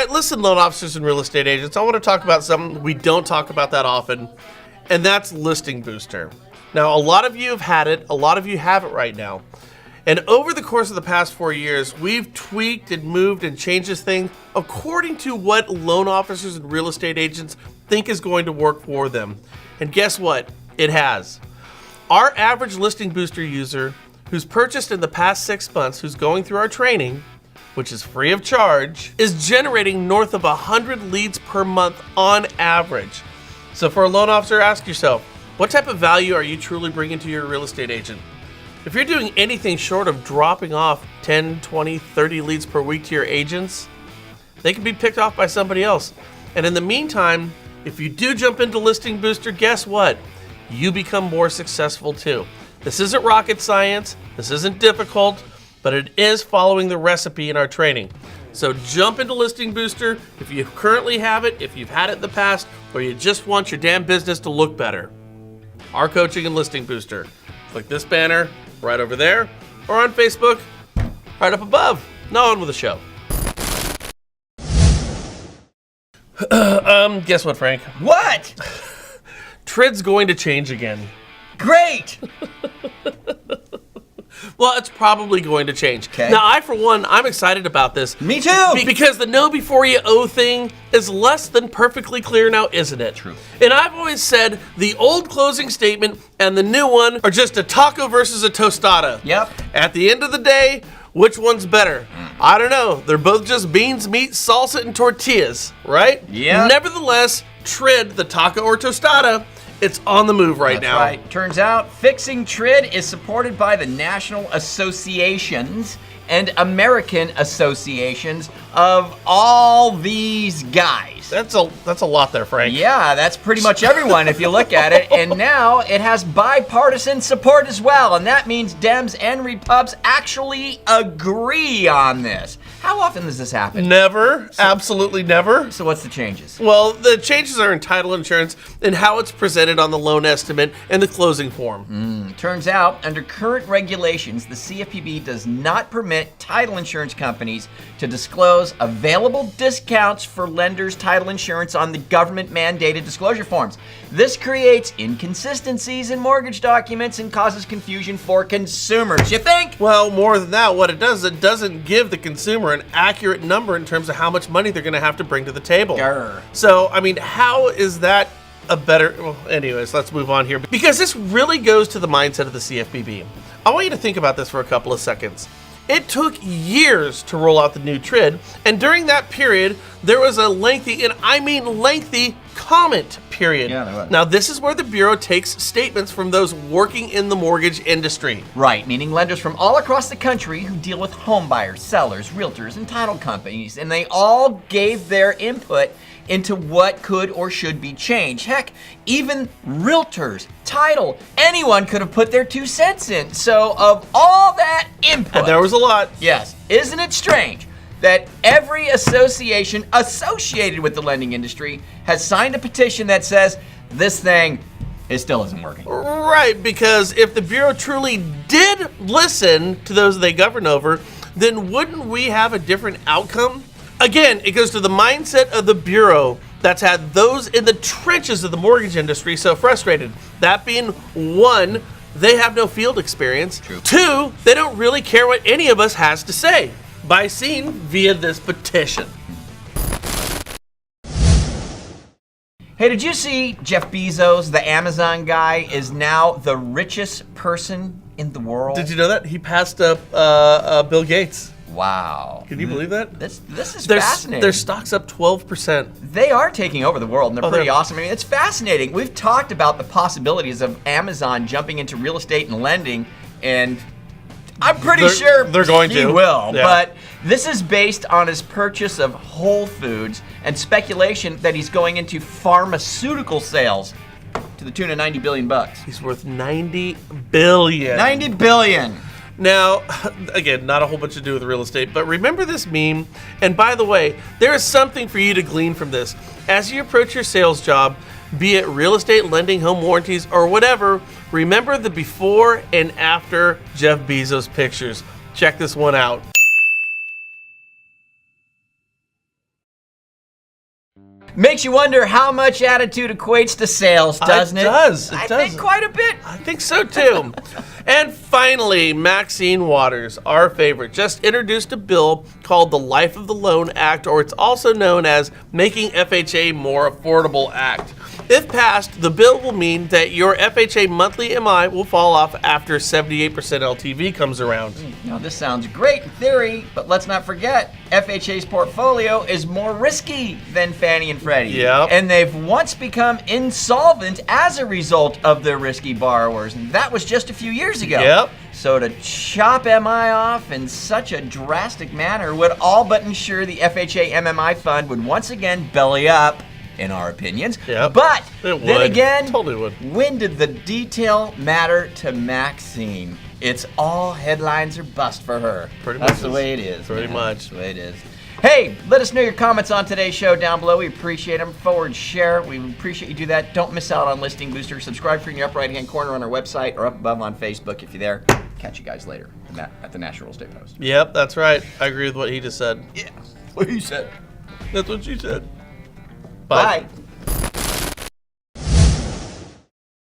right, listen, loan officers and real estate agents, I want to talk about something we don't talk about that often, and that's Listing Booster. Now, a lot of you have had it, a lot of you have it right now. And over the course of the past 4 years, we've tweaked and moved and changed this thing according to what loan officers and real estate agents think is going to work for them. And guess what? It has. Our average Listing Booster user who's purchased in the past 6 months, who's going through our training, which is free of charge, is generating north of 100 leads per month on average. So for a loan officer, ask yourself, what type of value are you truly bringing to your real estate agent? If you're doing anything short of dropping off 10, 20, 30 leads per week to your agents, they can be picked off by somebody else. And in the meantime, if you do jump into Listing Booster, guess what? You become more successful too. This isn't rocket science, this isn't difficult, but it is following the recipe in our training. So jump into Listing Booster if you currently have it, if you've had it in the past, or you just want your damn business to look better. Our coaching and Listing Booster. Click this banner right over there, or on Facebook, right up above. Now on with the show. Guess what, Frank? What? TRID's going to change again. Great! Well, it's probably going to change. Okay. Now, I, for one, I'm excited about this. Me too! Because the know before you owe thing is less than perfectly clear now, isn't it? True. And I've always said the old closing statement and the new one are just a taco versus a tostada. Yep. At the end of the day, which one's better? I don't know. They're both just beans, meat, salsa, and tortillas, right? Yeah. Nevertheless, TRID, the taco or tostada, it's on the move right now. That's right. Turns out fixing TRID is supported by the national associations and American associations of all these guys. That's a lot there, Frank. Yeah, that's pretty much everyone if you look at it. And now it has bipartisan support as well. And that means Dems and Repubs actually agree on this. How often does this happen? Never. Absolutely never. So what's the changes? Well, the changes are in title insurance and how it's presented on the loan estimate and the closing form. Turns out, under current regulations, the CFPB does not permit title insurance companies to disclose available discounts for lenders' title insurance on the government-mandated disclosure forms. This creates inconsistencies in mortgage documents and causes confusion for consumers. You think? Well, more than that, what it does, it doesn't give the consumer an accurate number in terms of how much money they're going to have to bring to the table. Grr. So, I mean, how is that a better... Well, anyways, let's move on here. Because this really goes to the mindset of the CFPB. I want you to think about this for a couple of seconds. It took years to roll out the new TRID, and during that period, there was a lengthy, and I mean lengthy, comment period. Yeah, there was. Now, this is where the Bureau takes statements from those working in the mortgage industry. Right, meaning lenders from all across the country who deal with home buyers, sellers, realtors, and title companies, and they all gave their input into what could or should be changed. Heck, even realtors, title, anyone could have put their 2 cents in. So of all that input, And there was a lot. yes, isn't it strange that every association associated with the lending industry has signed a petition that says this thing, it still isn't working? Right, because if the Bureau truly did listen to those they govern over, then wouldn't we have a different outcome? Again, it goes to the mindset of the Bureau that's had those in the trenches of the mortgage industry so frustrated. That being, 1, they have no field experience. True. 2, they don't really care what any of us has to say, by seen via this petition. Hey, did you see Jeff Bezos, the Amazon guy, is now the richest person in the world? Did you know that? He passed up Bill Gates. Wow. Can you believe that? This is fascinating. Their stock's up 12%. They are taking over the world, and they're pretty they're- awesome. I mean, it's fascinating. We've talked about the possibilities of Amazon jumping into real estate and lending, and I'm pretty sure they're going he to. will. Yeah. But this is based on his purchase of Whole Foods and speculation that he's going into pharmaceutical sales to the tune of $90 billion. He's worth $90 billion. $90 billion. Now, again, not a whole bunch to do with real estate, but remember this meme. And by the way, there is something for you to glean from this. As you approach your sales job, be it real estate, lending, home warranties, or whatever, remember the before and after Jeff Bezos pictures. Check this one out. Makes you wonder how much attitude equates to sales, doesn't it? It does. I think quite a bit. I think so too. And finally, Maxine Waters, our favorite, just introduced a bill called the Life of the Loan Act, or it's also known as Making FHA More Affordable Act. If passed, the bill will mean that your FHA monthly MI will fall off after 78% LTV comes around. Now, this sounds great in theory, but let's not forget, FHA's portfolio is more risky than Fannie and Freddie. Yep. And they've once become insolvent as a result of their risky borrowers. And that was just a few years ago. Yep. So to chop MI off in such a drastic manner would all but ensure the FHA MMI fund would once again belly up, in our opinions. Yep. But It then would. again, Totally would. when did the detail matter to Maxine? It's all headlines or bust for her. Pretty That's much the is. way it is. Pretty man. much. That's the way it is. Hey, let us know your comments on today's show down below. We appreciate them. Forward, share. We appreciate you do that. Don't miss out on Listing Booster. Subscribe for in your upper right-hand corner on our website or up above on Facebook if you're there. Catch you guys later at the National Real Estate Post. Yep, that's right. I agree with what he just said. Yeah, what he said. That's what she said. Bye.